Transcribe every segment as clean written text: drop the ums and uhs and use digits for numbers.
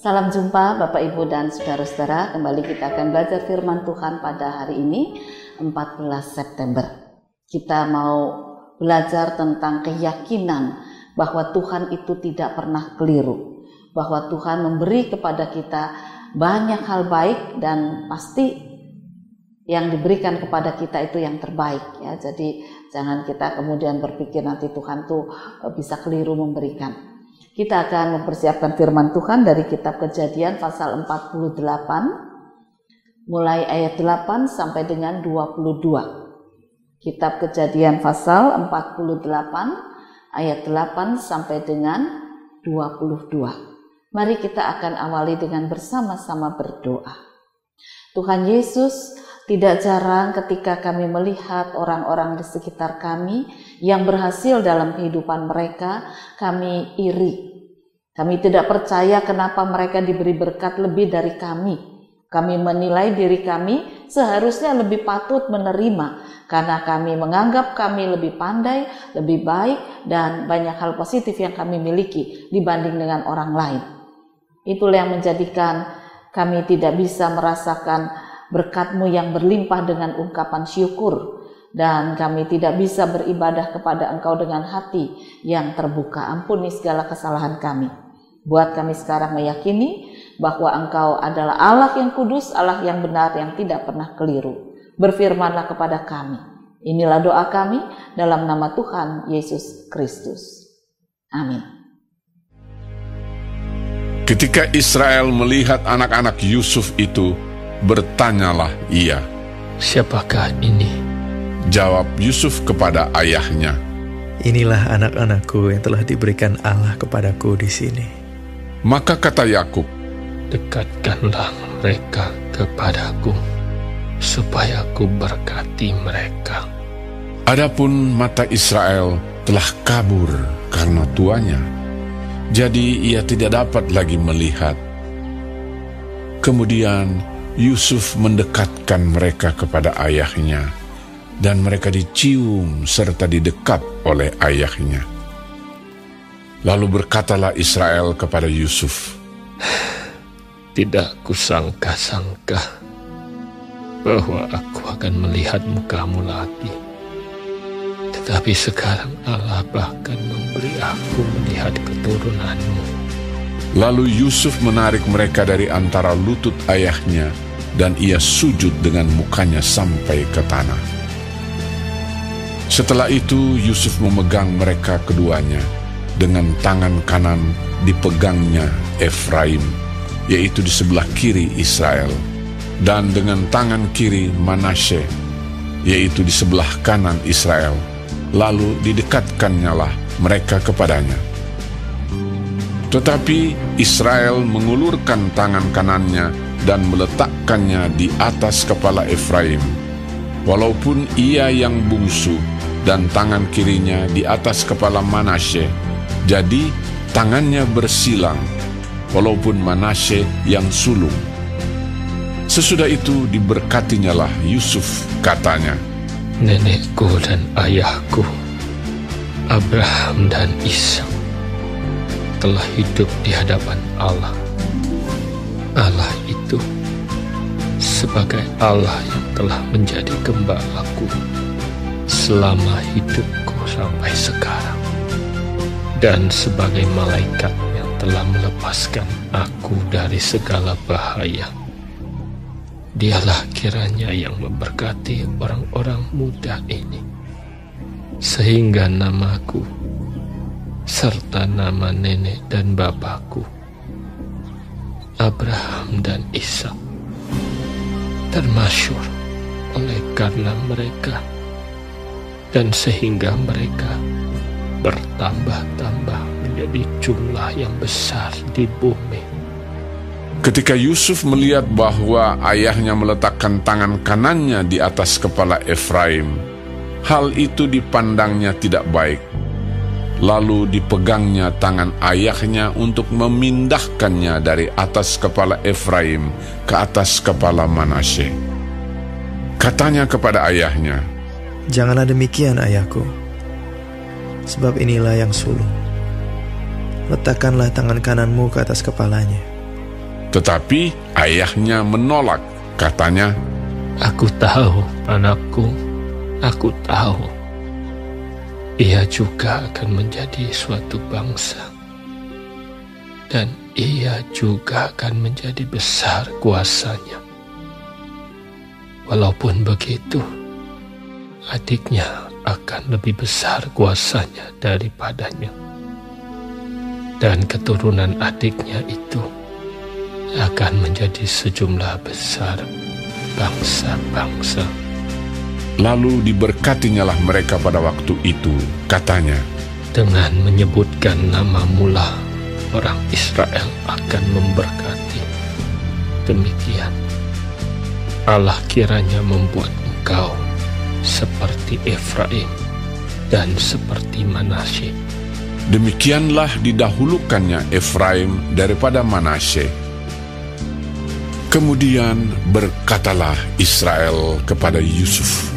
Salam jumpa Bapak Ibu dan Saudara-saudara. Kembali kita akan belajar firman Tuhan pada hari ini 14 September. Kita mau belajar tentang keyakinan bahwa Tuhan itu tidak pernah keliru, bahwa Tuhan memberi kepada kita banyak hal baik dan pasti yang diberikan kepada kita itu yang terbaik ya. Jadi jangan kita kemudian berpikir nanti Tuhan tuh bisa keliru memberikan. Kita akan mempersiapkan firman Tuhan dari kitab Kejadian pasal 48 mulai ayat 8 sampai dengan 22. Kitab Kejadian pasal 48 ayat 8 sampai dengan 22. Mari kita akan awali dengan bersama-sama berdoa. Tuhan Yesus, tidak jarang ketika kami melihat orang-orang di sekitar kami yang berhasil dalam kehidupan mereka, kami iri. Kami tidak percaya kenapa mereka diberi berkat lebih dari kami. Kami menilai diri kami seharusnya lebih patut menerima karena kami menganggap kami lebih pandai, lebih baik, dan banyak hal positif yang kami miliki dibanding dengan orang lain. Itulah yang menjadikan kami tidak bisa merasakan berkat-Mu yang berlimpah dengan ungkapan syukur, dan kami tidak bisa beribadah kepada Engkau dengan hati yang terbuka. Ampuni segala kesalahan kami. Buat kami sekarang meyakini bahwa Engkau adalah Allah yang kudus, Allah yang benar, yang tidak pernah keliru. Berfirmanlah kepada kami. Inilah doa kami dalam nama Tuhan Yesus Kristus. Amin. Ketika Israel melihat anak-anak Yusuf itu, bertanyalah ia, "Siapakah ini?" Jawab Yusuf kepada ayahnya, "Inilah anak-anakku yang telah diberikan Allah kepadaku di sini." Maka kata Yakub, "Dekatkanlah mereka kepadaku, supaya aku berkati mereka." Adapun mata Israel telah kabur karena tuanya, jadi ia tidak dapat lagi melihat. Kemudian Yusuf mendekatkan mereka kepada ayahnya, dan mereka dicium serta didekat oleh ayahnya. Lalu berkatalah Israel kepada Yusuf, "Tidak kusangka-sangka bahwa aku akan melihat mukamu lagi. Tetapi sekarang Allah bahkan memberi aku melihat keturunanmu." Lalu Yusuf menarik mereka dari antara lutut ayahnya, dan ia sujud dengan mukanya sampai ke tanah. Setelah itu Yusuf memegang mereka keduanya, dengan tangan kanan dipegangnya Efraim, yaitu di sebelah kiri Israel, dan dengan tangan kiri Manasye, yaitu di sebelah kanan Israel. Lalu didekatkannyalah mereka kepadanya. Tetapi Israel mengulurkan tangan kanannya dan meletakkannya di atas kepala Efraim, walaupun ia yang bungsu, dan tangan kirinya di atas kepala Manasye. Jadi tangannya bersilang, walaupun Manasye yang sulung. Sesudah itu diberkatinyalah Yusuf, katanya, "Nenekku dan ayahku, Abraham dan Ishak, telah hidup di hadapan Allah. Allah itu sebagai Allah yang telah menjadi gembalaku selama hidupku sampai sekarang, dan sebagai malaikat yang telah melepaskan aku dari segala bahaya. Dialah kiranya yang memberkati orang-orang muda ini, sehingga namaku serta nama nenek dan bapakku, Abraham dan Ishak, termasyhur oleh karena mereka, dan sehingga mereka bertambah-tambah menjadi jumlah yang besar di bumi." Ketika Yusuf melihat bahwa ayahnya meletakkan tangan kanannya di atas kepala Efraim, hal itu dipandangnya tidak baik. Lalu dipegangnya tangan ayahnya untuk memindahkannya dari atas kepala Efraim ke atas kepala Manasye. Katanya kepada ayahnya, "Janganlah demikian, ayahku, sebab inilah yang sulung. Letakkanlah tangan kananmu ke atas kepalanya." Tetapi ayahnya menolak. Katanya, Aku tahu, anakku, aku tahu. Ia juga akan menjadi suatu bangsa. Dan ia juga akan menjadi besar kuasanya. Walaupun begitu, adiknya akan lebih besar kuasanya daripadanya. Dan keturunan adiknya itu akan menjadi sejumlah besar bangsa-bangsa. lalu diberkatinyalah mereka pada waktu itu. Katanya, Dengan menyebutkan namamu lah orang Israel akan memberkati. Demikian Allah kiranya membuat engkau seperti Efraim dan seperti Manasye. demikianlah didahulukannya Efraim daripada Manasye. Kemudian berkatalah Israel kepada Yusuf,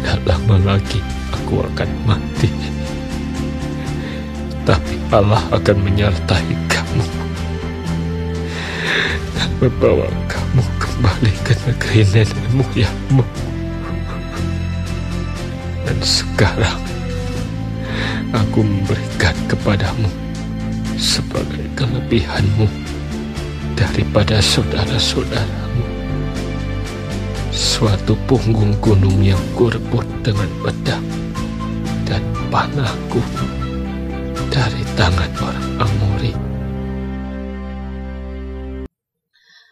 Tak lama lagi aku akan mati, tapi Allah akan menyertai kamu dan membawa kamu kembali ke negeri nenek moyangmu. Dan sekarang aku memberikan kepadamu sebagai kelebihanmu daripada saudara-saudaramu suatu punggung gunung yang kurebut dengan pedang dan panahku dari tangan orang Amori.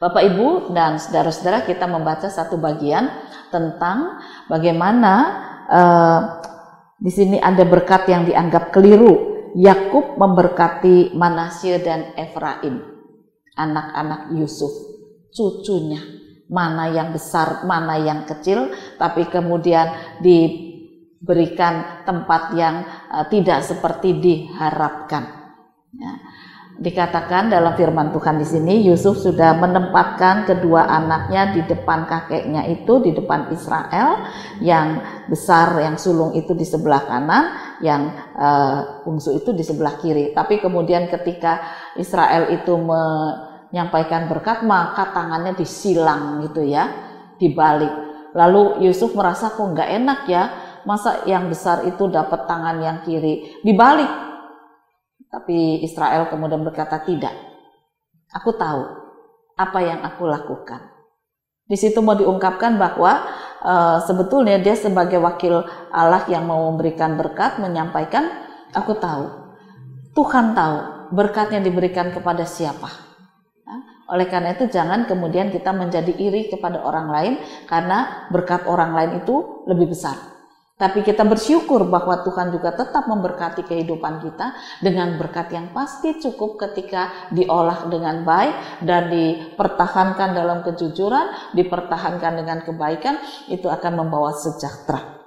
Bapak, Ibu, dan saudara-saudara, kita membaca satu bagian tentang bagaimana di sini ada berkat yang dianggap keliru. Yakub memberkati Manasye dan Efraim, anak-anak Yusuf, cucunya, mana yang besar, mana yang kecil, tapi kemudian diberikan tempat yang tidak seperti diharapkan. Ya. Dikatakan dalam firman Tuhan di sini, Yusuf sudah menempatkan kedua anaknya di depan kakeknya itu, di depan Israel, yang besar, yang sulung itu di sebelah kanan, yang bungsu itu di sebelah kiri. Tapi kemudian ketika Israel itu menyampaikan berkat, maka tangannya disilang gitu ya, dibalik. Lalu Yusuf merasa kok nggak enak ya, masa yang besar itu dapat tangan yang kiri, dibalik. Tapi Israel kemudian berkata, tidak, aku tahu apa yang aku lakukan. Di situ mau diungkapkan bahwa sebetulnya dia sebagai wakil Allah yang mau memberikan berkat, menyampaikan, aku tahu, Tuhan tahu berkatnya diberikan kepada siapa. Oleh karena itu jangan kemudian kita menjadi iri kepada orang lain karena berkat orang lain itu lebih besar. Tapi kita bersyukur bahwa Tuhan juga tetap memberkati kehidupan kita dengan berkat yang pasti cukup ketika diolah dengan baik dan dipertahankan dalam kejujuran, dipertahankan dengan kebaikan, itu akan membawa sejahtera.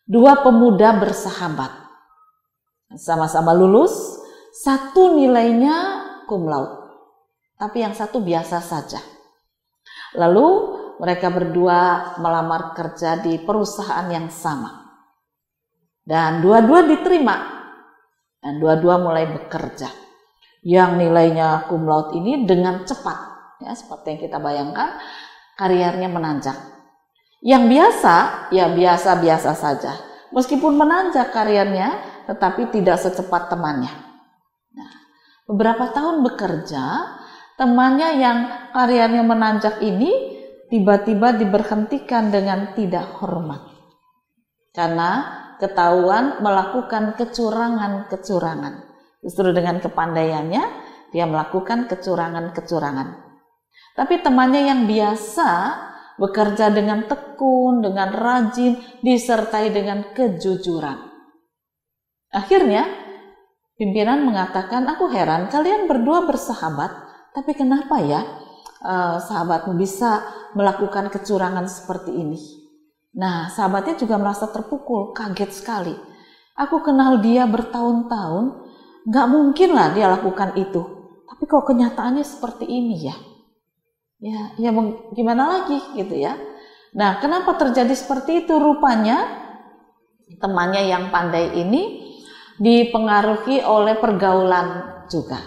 Dua pemuda bersahabat, sama-sama lulus, satu nilainya cum laude, tapi yang satu biasa saja. Lalu mereka berdua melamar kerja di perusahaan yang sama. Dan dua-dua diterima. Dan dua-dua mulai bekerja. Yang nilainya cum laude ini dengan cepat, ya, seperti yang kita bayangkan, karirnya menanjak. Yang biasa, ya biasa-biasa saja. Meskipun menanjak karirnya, tetapi tidak secepat temannya. Nah, beberapa tahun bekerja, temannya yang karirnya menanjak ini tiba-tiba diberhentikan dengan tidak hormat karena ketahuan melakukan kecurangan-kecurangan. Justru dengan kepandaiannya dia melakukan kecurangan-kecurangan. Tapi temannya yang biasa bekerja dengan tekun, dengan rajin, disertai dengan kejujuran. Akhirnya pimpinan mengatakan, aku heran kalian berdua bersahabat, tapi kenapa ya sahabatmu bisa melakukan kecurangan seperti ini. Nah, sahabatnya juga merasa terpukul, kaget sekali. Aku kenal dia bertahun-tahun, gak mungkin lah dia lakukan itu. Tapi kok kenyataannya seperti ini ya? Ya gimana lagi gitu ya. Nah, kenapa terjadi seperti itu? Rupanya temannya yang pandai ini dipengaruhi oleh pergaulan juga.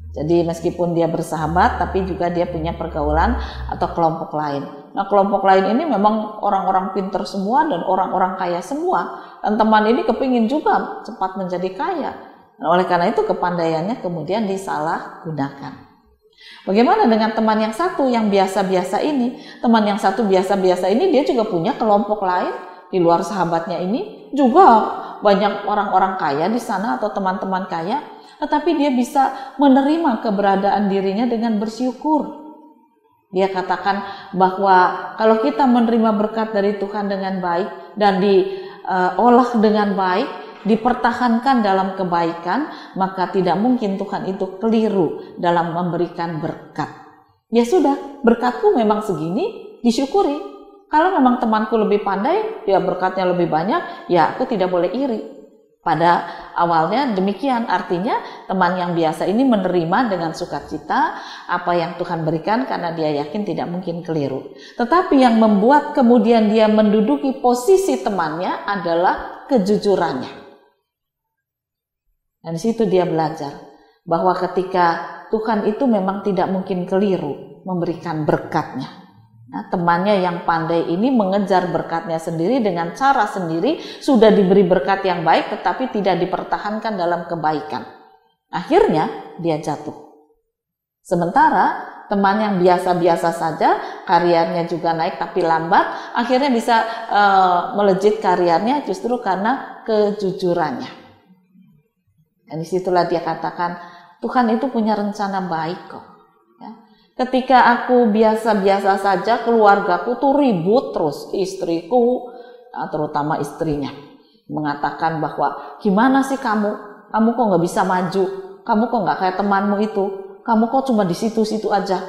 Jadi meskipun dia bersahabat, tapi juga dia punya pergaulan atau kelompok lain. Nah, kelompok lain ini memang orang-orang pintar semua dan orang-orang kaya semua. Dan teman ini kepingin juga cepat menjadi kaya. Nah, oleh karena itu kepandaiannya kemudian disalahgunakan. Bagaimana dengan teman yang satu yang biasa-biasa ini? Teman yang satu biasa-biasa ini dia juga punya kelompok lain di luar sahabatnya ini. Juga banyak orang-orang kaya di sana atau teman-teman kaya. Tetapi dia bisa menerima keberadaan dirinya dengan bersyukur. Dia katakan bahwa kalau kita menerima berkat dari Tuhan dengan baik dan diolah dengan baik, dipertahankan dalam kebaikan, maka tidak mungkin Tuhan itu keliru dalam memberikan berkat. Ya sudah, berkatku memang segini, disyukuri. Kalau memang temanku lebih pandai, dia berkatnya lebih banyak, ya aku tidak boleh iri. Pada awalnya demikian, artinya teman yang biasa ini menerima dengan sukacita apa yang Tuhan berikan karena dia yakin tidak mungkin keliru. Tetapi yang membuat kemudian dia menduduki posisi temannya adalah kejujurannya. Dan di situ dia belajar bahwa ketika Tuhan itu memang tidak mungkin keliru memberikan berkatnya. Nah, temannya yang pandai ini mengejar berkatnya sendiri dengan cara sendiri, sudah diberi berkat yang baik tetapi tidak dipertahankan dalam kebaikan. Akhirnya dia jatuh. Sementara teman yang biasa-biasa saja, karirnya juga naik tapi lambat, akhirnya bisa melejit karirnya justru karena kejujurannya. Dan disitulah dia katakan, Tuhan itu punya rencana baik kok. Ketika aku biasa-biasa saja, keluargaku tuh ribut terus, istriku, terutama istrinya, mengatakan bahwa gimana sih kamu kok nggak bisa maju, kamu kok nggak kayak temanmu itu, kamu kok cuma di situ-situ aja,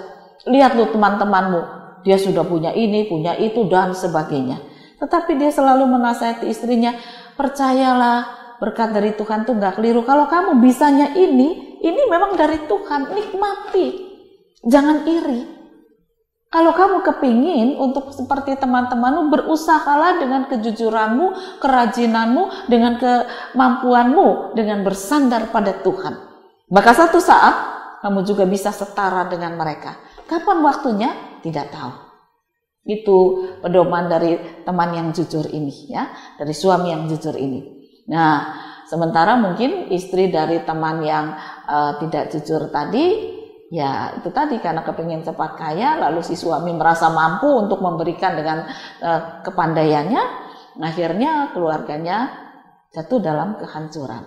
lihat lu teman-temanmu, dia sudah punya ini, punya itu, dan sebagainya. Tetapi dia selalu menasihati istrinya, percayalah, berkat dari Tuhan tuh nggak keliru, kalau kamu bisanya ini memang dari Tuhan, nikmati. Jangan iri. Kalau kamu kepingin untuk seperti teman-temanmu, berusahalah dengan kejujuranmu, kerajinanmu, dengan kemampuanmu, dengan bersandar pada Tuhan. Maka satu saat kamu juga bisa setara dengan mereka. Kapan waktunya? Tidak tahu. Itu pedoman dari teman yang jujur ini, ya, dari suami yang jujur ini. Nah, sementara mungkin istri dari teman yang tidak jujur tadi, ya itu tadi karena kepingin cepat kaya, lalu si suami merasa mampu untuk memberikan dengan kepandaiannya, akhirnya keluarganya jatuh dalam kehancuran.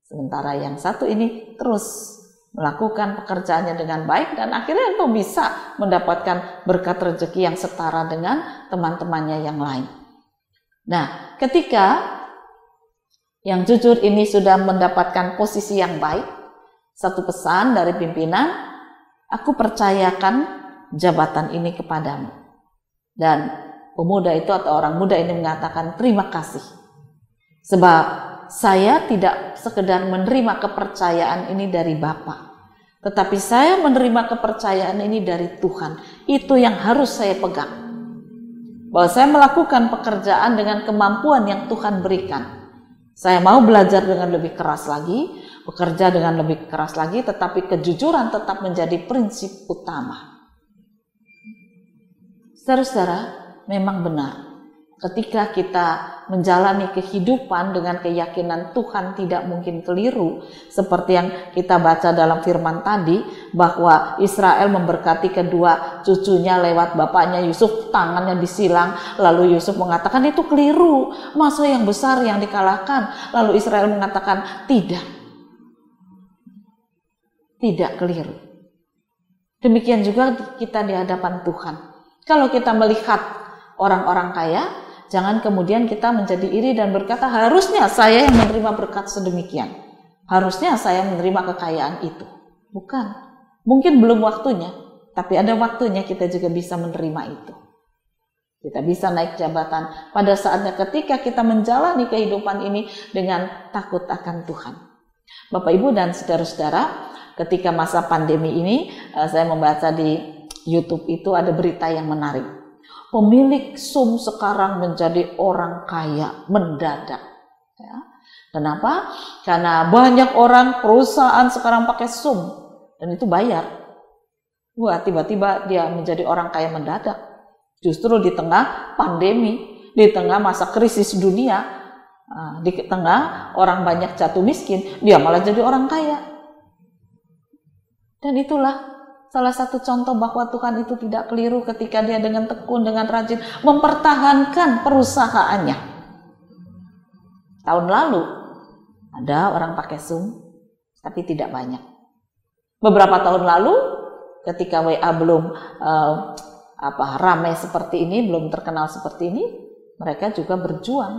Sementara yang satu ini terus melakukan pekerjaannya dengan baik dan akhirnya itu bisa mendapatkan berkat rezeki yang setara dengan teman-temannya yang lain. Nah, ketika yang jujur ini sudah mendapatkan posisi yang baik, satu pesan dari pimpinan, aku percayakan jabatan ini kepadamu. Dan pemuda itu atau orang muda ini mengatakan terima kasih. Sebab saya tidak sekedar menerima kepercayaan ini dari Bapa, tetapi saya menerima kepercayaan ini dari Tuhan. Itu yang harus saya pegang. Bahwa saya melakukan pekerjaan dengan kemampuan yang Tuhan berikan. Saya mau belajar dengan lebih keras lagi, bekerja dengan lebih keras lagi, tetapi kejujuran tetap menjadi prinsip utama. Saudara-saudara, memang benar. Ketika kita menjalani kehidupan dengan keyakinan Tuhan tidak mungkin keliru, seperti yang kita baca dalam firman tadi, bahwa Israel memberkati kedua cucunya lewat bapaknya Yusuf, tangannya disilang, lalu Yusuf mengatakan itu keliru, masa yang besar yang dikalahkan, lalu Israel mengatakan tidak keliru. Demikian juga kita di hadapan Tuhan. Kalau kita melihat orang-orang kaya, jangan kemudian kita menjadi iri dan berkata, harusnya saya yang menerima berkat sedemikian. Harusnya saya menerima kekayaan itu. Bukan. Mungkin belum waktunya, tapi ada waktunya kita juga bisa menerima itu. Kita bisa naik jabatan pada saatnya ketika kita menjalani kehidupan ini dengan takut akan Tuhan. Bapak, Ibu, dan saudara-saudara, ketika masa pandemi ini, saya membaca di YouTube itu ada berita yang menarik. Pemilik SUM sekarang menjadi orang kaya mendadak. Ya. Kenapa? Karena banyak orang perusahaan sekarang pakai SUM. dan itu bayar. Wah, tiba-tiba dia menjadi orang kaya mendadak. Justru di tengah pandemi, di tengah masa krisis dunia, di tengah orang banyak jatuh miskin, dia malah jadi orang kaya. Dan itulah salah satu contoh bahwa Tuhan itu tidak keliru ketika dia dengan tekun, dengan rajin mempertahankan perusahaannya. Tahun lalu ada orang pakai Zoom, tapi tidak banyak. Beberapa tahun lalu ketika WA belum ramai seperti ini, belum terkenal seperti ini, mereka juga berjuang.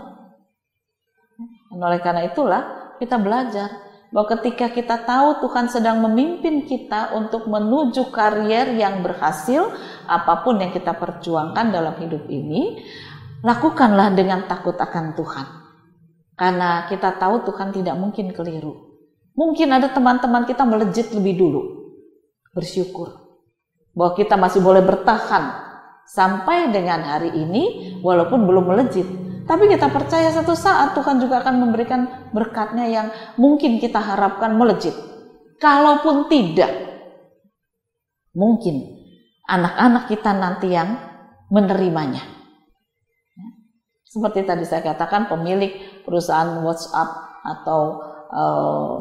Dan oleh karena itulah kita belajar bahwa ketika kita tahu Tuhan sedang memimpin kita untuk menuju karier yang berhasil, apapun yang kita perjuangkan dalam hidup ini, lakukanlah dengan takut akan Tuhan. Karena kita tahu Tuhan tidak mungkin keliru. Mungkin ada teman-teman kita melejit lebih dulu. Bersyukur bahwa kita masih boleh bertahan sampai dengan hari ini walaupun belum melejit. Tapi kita percaya satu saat Tuhan juga akan memberikan berkat-Nya yang mungkin kita harapkan melejit. Kalaupun tidak, mungkin anak-anak kita nanti yang menerimanya. Seperti tadi saya katakan, pemilik perusahaan WhatsApp atau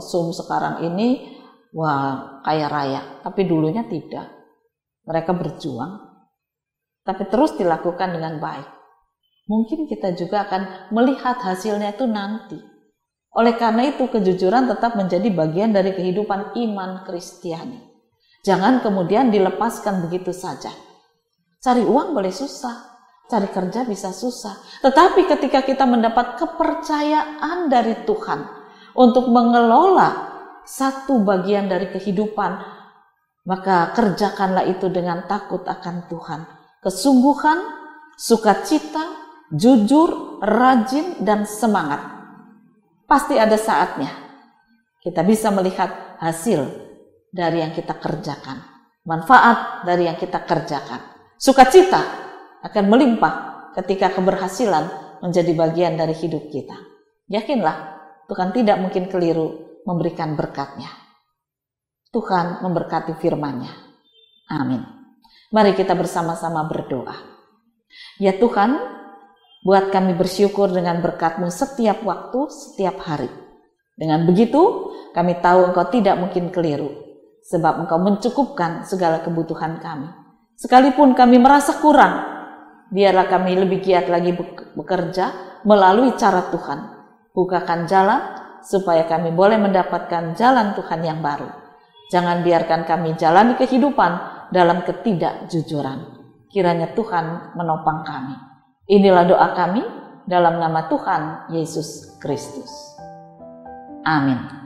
Zoom sekarang ini, wah, kaya raya. Tapi dulunya tidak. Mereka berjuang, tapi terus dilakukan dengan baik. Mungkin kita juga akan melihat hasilnya itu nanti. Oleh karena itu, kejujuran tetap menjadi bagian dari kehidupan iman Kristiani. Jangan kemudian dilepaskan begitu saja. Cari uang boleh susah, cari kerja bisa susah. Tetapi ketika kita mendapat kepercayaan dari Tuhan untuk mengelola satu bagian dari kehidupan, maka kerjakanlah itu dengan takut akan Tuhan. Kesungguhan, sukacita, jujur, rajin, dan semangat. Pasti ada saatnya kita bisa melihat hasil dari yang kita kerjakan, manfaat dari yang kita kerjakan. Sukacita akan melimpah ketika keberhasilan menjadi bagian dari hidup kita. Yakinlah, Tuhan tidak mungkin keliru memberikan berkat-Nya. Tuhan memberkati firman-Nya. Amin. Mari kita bersama-sama berdoa. Ya Tuhan, buat kami bersyukur dengan berkat-Mu setiap waktu, setiap hari. Dengan begitu, kami tahu Engkau tidak mungkin keliru, sebab Engkau mencukupkan segala kebutuhan kami. Sekalipun kami merasa kurang, biarlah kami lebih giat lagi bekerja melalui cara Tuhan. Bukakan jalan, supaya kami boleh mendapatkan jalan Tuhan yang baru. Jangan biarkan kami jalani kehidupan dalam ketidakjujuran. Kiranya Tuhan menopang kami. Inilah doa kami dalam nama Tuhan Yesus Kristus. Amin.